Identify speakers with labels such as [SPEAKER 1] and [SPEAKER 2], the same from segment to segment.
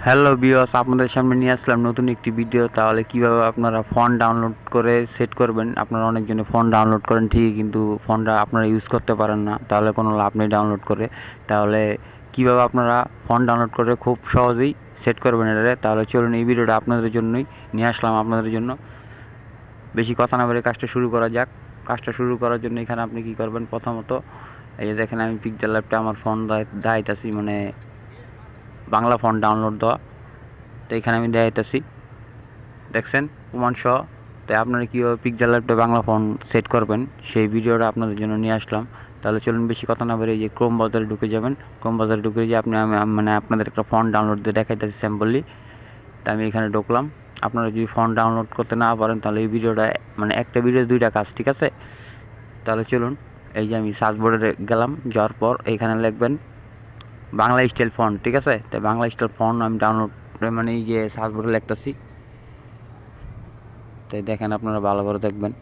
[SPEAKER 1] Hello viewers, আপনাদের সামনে নিয়ে আসলাম নতুন একটি ভিডিও। তাহলে কিভাবে আপনারা ফন্ট ডাউনলোড করে সেট করবেন। আপনারা অনেকজনে ফন্ট ডাউনলোড করেন ঠিকই, কিন্তু ফন্টটা আপনারা ইউজ করতে পারেন না, তাহলে কোনো লাভ নেই ডাউনলোড করে। তাহলে কিভাবে আপনারা ফন্ট ডাউনলোড করে খুব সহজেই সেট করবেন এটারে, তাহলে চলুন এই ভিডিওটা আপনাদের জন্যই নিয়ে আসলাম আপনাদের জন্য। বেশি কথা না বলে কাজটা শুরু করা যাক। কাজটা শুরু করার জন্য এখানে আপনি কি করবেন, প্রথমত এই যে দেখেন আমি পিক্সেলল্যাবটা আমার ফোন দেখাইতেছি, মানে বাংলা ফন্ট ডাউনলোড দেওয়া। তো এখানে আমি দেখাইতেছি, দেখছেন প্রমাণসহ। তাই আপনারা কীভাবে পিক্সেলল্যাবটা বাংলা ফন্ট সেট করবেন সেই ভিডিওটা আপনাদের জন্য নিয়ে আসলাম। তাহলে চলুন বেশি কথা না বলে এই যে ক্রোম ব্রাউজারে ঢুকে যাবেন। ক্রোম ব্রাউজারে ঢুকে যে মানে আপনাদের একটা ফন্ট ডাউনলোড দিয়ে দেখাইতেছি স্যাম্পলি। তা আমি এখানে ঢুকলাম। আপনারা যদি ফন্ট ডাউনলোড করতে না পারেন তাহলে এই ভিডিওটা মানে একটা ভিডিও দুইটা কাজ, ঠিক আছে? তাহলে চলুন এই যে আমি সার্চ বোর্ডে গেলাম, যাওয়ার পর এইখানে লিখবেন বাংলা স্টাইল ফন্ট, ঠিক আছে? তাই বাংলা স্টাইল ফন্ট আমি ডাউনলোড মানে এই যে সার্চ বোর্ডে লিখতেছি। তাই দেখেন আপনারা ভালো করে দেখবেন,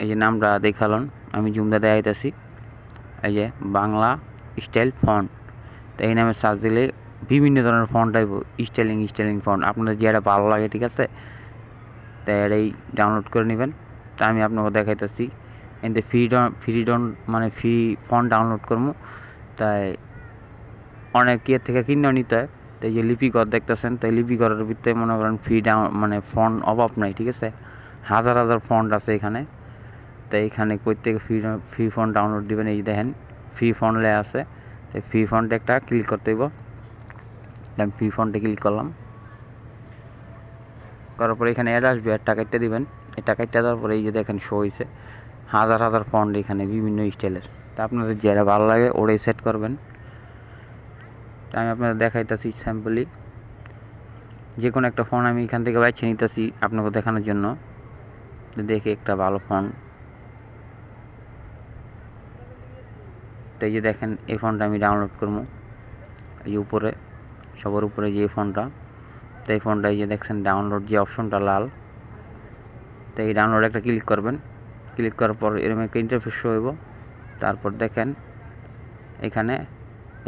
[SPEAKER 1] এই যে নামটা দেখালন, আমি জুমটা দেখাইতেছি, এই যে বাংলা স্টাইল ফন্ট। তো এই নামে সার্চ দিলে বিভিন্ন ধরনের ফন্ট আইব, স্টাইলিং ফন্ট আপনাদের যেটা ভালো লাগে, ঠিক আছে? তাই এটাই ডাউনলোড করে নেবেন। তা আমি আপনাকে দেখাইতেছি এতে ফ্রি ফন্ট ডাউনলোড করবো। তাই অনেক ইয়ের থেকে কিনেও নিতে হয়। তো এই যে লিপিকর দেখতেছেন, তাই লিপিকরের ভিতরে মনে করেন মানে ফন্ট অভাব নাই, ঠিক আছে? হাজার হাজার ফন্ট আছে এখানে। তাই এখানে কই থেকে ফ্রি ফন্ট ডাউনলোড দিবেন, এই দেখেন ফ্রি ফন্ট লেখা আছে। তাই ফ্রি ফন্টে একটা ক্লিক করতে হইব। আমি ফ্রি ফন্টে ক্লিক করলাম, করার পরে এখানে অ্যাড আসবে, অ্যাডটা কাটতে দিবেন। এটা কাটতে দেওয়ার পরে এই যে দেখেন শো হয়েছে হাজার হাজার ফন্ট এখানে বিভিন্ন স্টাইলের। তা আপনাদের যেটা ভালো লাগে ওটাই সেট করবেন। তা আমি আপনাদের দেখাইতেছি স্যাম্পলি যে কোনো একটা ফোন আমি এখান থেকে বাছে নিতেছি আপনাকে দেখানোর জন্য। দেখে একটা ভালো ফোন, তো এই যে দেখেন এই ফোনটা আমি ডাউনলোড করবো। এই যে উপরে সবার উপরে যে ফোনটা, তো এই ফোনটা এই যে দেখছেন ডাউনলোড যে অপশনটা লাল, তো এই ডাউনলোড একটা ক্লিক করবেন। ক্লিক করার পর এরকম একটা ইন্টারফেস শো হইব। তারপর দেখেন এখানে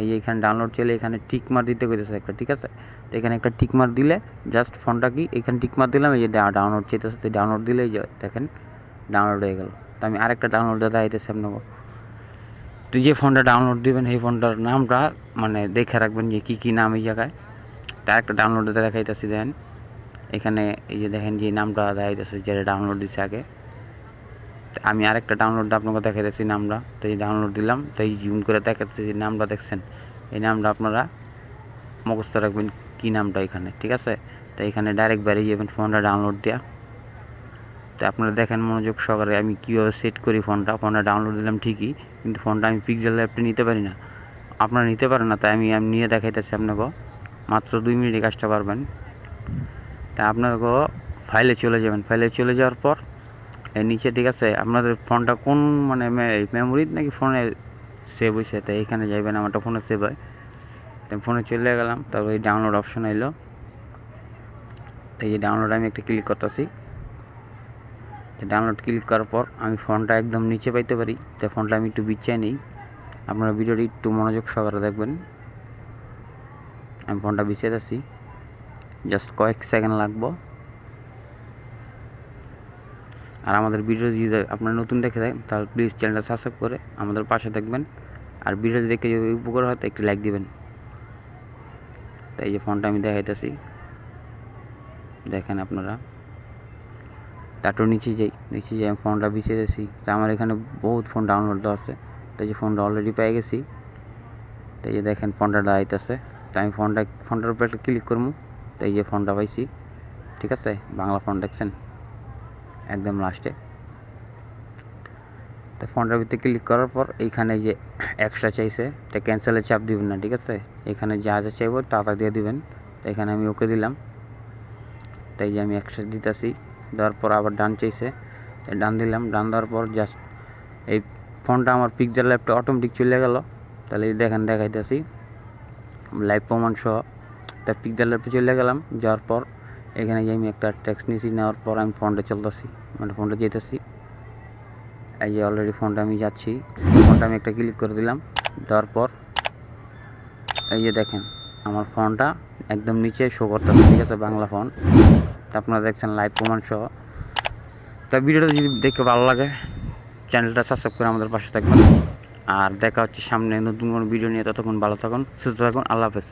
[SPEAKER 1] এই যে এখানে ডাউনলোড চলে, এখানে টিক মার দিতে কইতেছে একটা, ঠিক আছে? তো এখানে একটা টিক মার দিলে জাস্ট ফোনটা কি এখানে টিক মার দিলাম, এই যে ডাউনলোড চাইতেছে, তো ডাউনলোড দিলে এই যে দেখেন ডাউনলোড হয়ে গেল। তো আমি আরেকটা ডাউনলোড দাদা আইতেছে আপনাকে। তো যে ফোনটা ডাউনলোড দিবেন সেই ফোনটার নামটা মানে দেখে রাখবেন যে কী নাম এই জায়গায়। তার একটা ডাউনলোড দেখাইতেছি, দেখেন এখানে এই যে দেখেন যে নামটা দেখাইতেছে যেটা ডাউনলোড দিছে আগে। আমি আরেকটা ডাউনলোড আপনাকে দেখাইতেছি নামটা। তো এই ডাউনলোড দিলাম, তো এই জুম করে দেখাচ্ছি যে নামটা দেখছেন, এই নামটা আপনারা মুখস্থ রাখবেন কী নামটা এখানে, ঠিক আছে? তো এখানে ডাইরেক্ট বেরিয়ে যাবেন ফোনটা ডাউনলোড দেওয়া। তো আপনারা দেখেন মনোযোগ সহকারে আমি কীভাবে সেট করি ফোনটা ডাউনলোড দিলাম ঠিকই, কিন্তু ফোনটা আমি পিক্সেলল্যাবটা নিতে পারি না, আপনারা নিতে পারেন না। তাই আমি নিয়ে দেখাইতেছি আপনাকে, মাত্র 2 মিনিটে কাজটা পারবেন। তা আপনাকে ফাইলে চলে যাবেন, ফাইলে চলে যাওয়ার পর এর নিচে, ঠিক আছে, আপনাদের ফোনটা কোন মানে মেমোরিতে নাকি ফোনে সেভ হয়েছে, তাই এখানে যাইবেন, আমারটা ফোনে সেভ হয়। তাই ফোনে চলে গেলাম, তারপর এই ডাউনলোড অপশন এলো। এই যে ডাউনলোড আমি একটা ক্লিক করতেছি। ডাউনলোড ক্লিক করার পর আমি ফোনটা একদম নিচে পাইতে পারি, তাই ফোনটা আমি একটু বিছাই নিই। আপনারা ভিডিওটি একটু মনোযোগ সহকারে দেখবেন। আমি ফোনটা বিছিয়ে যাচ্ছি, জাস্ট কয়েক সেকেন্ড লাগবো। আর আমাদের ভিডিও যদি আপনারা নতুন দেখে থাকেন তাহলে প্লিজ চ্যানেলটা সাবস্ক্রাইব করে আমাদের পাশে থাকবেন। আর ভিডিও দেখে যদি উপকার হয় তো একটু লাইক দিবেন। তাই এই যে ফোনটা আমি দেখাইতেছি, দেখেন আপনারা। তারপর নিচে যাই আমি ফোনটা বিছিয়ে দিয়েছি। তা আমার এখানে বহুত ফোন ডাউনলোড দেওয়া আছে, তাই যে ফোনটা অলরেডি পেয়ে গেছি। তাই যে দেখেন ফোনটা দাঁড়াইতেছে, তাই আমি ফোনটার উপরে একটা ক্লিক করবো। তাই যে ফোনটা পাইছি, ঠিক আছে, বাংলা ফোন দেখছেন একদম লাস্টে। তো ফোনটার ভিতরে ক্লিক করার পর এইখানে যে এক্সট্রা চাইছে এটা ক্যান্সেলে চাপ দিবেন না, ঠিক আছে? এখানে যা যা চাইবো তা দিয়ে দিবেন। তো এখানে আমি ওকে দিলাম। তাই যে আমি এক্সট্রা দিতেছি, দেওয়ার পর আবার ডান চাইছে, তাই ডান দিলাম। ডান দেওয়ার পর জাস্ট এই ফোনটা আমার পিক্সেলল্যাবটা অটোমেটিক চলে গেল। তাহলে দেখেন দেখাইতেছি লাইভ প্রমাণ সহ। তা পিক্সেলল্যাবটা চলে গেলাম, যাওয়ার পর এখানে যে আমি একটা টেক্সট নিয়েছি, নেওয়ার পর আমি ফোনটা চলতেছি, মানে ফোনটা যেতেছি। এই যে অলরেডি ফোনটা আমি যাচ্ছি, ফোনটা আমি একটা ক্লিক করে দিলাম। দেওয়ার পর এই যে দেখেন আমার ফোনটা একদম নিচে শো করতেছে, ঠিক আছে, বাংলা ফোন। তো আপনারা দেখছেন লাইভ প্রমাণ সহ। তা ভিডিওটা যদি দেখতে ভালো লাগে চ্যানেলটা সাবস্ক্রাইব করে আমাদের পাশে থাকবেন। আর দেখা হচ্ছে সামনে নতুন কোনো ভিডিও নিয়ে। ততক্ষণ ভালো থাকুন, সুস্থ থাকুন, আল্লাহ হাফেজ।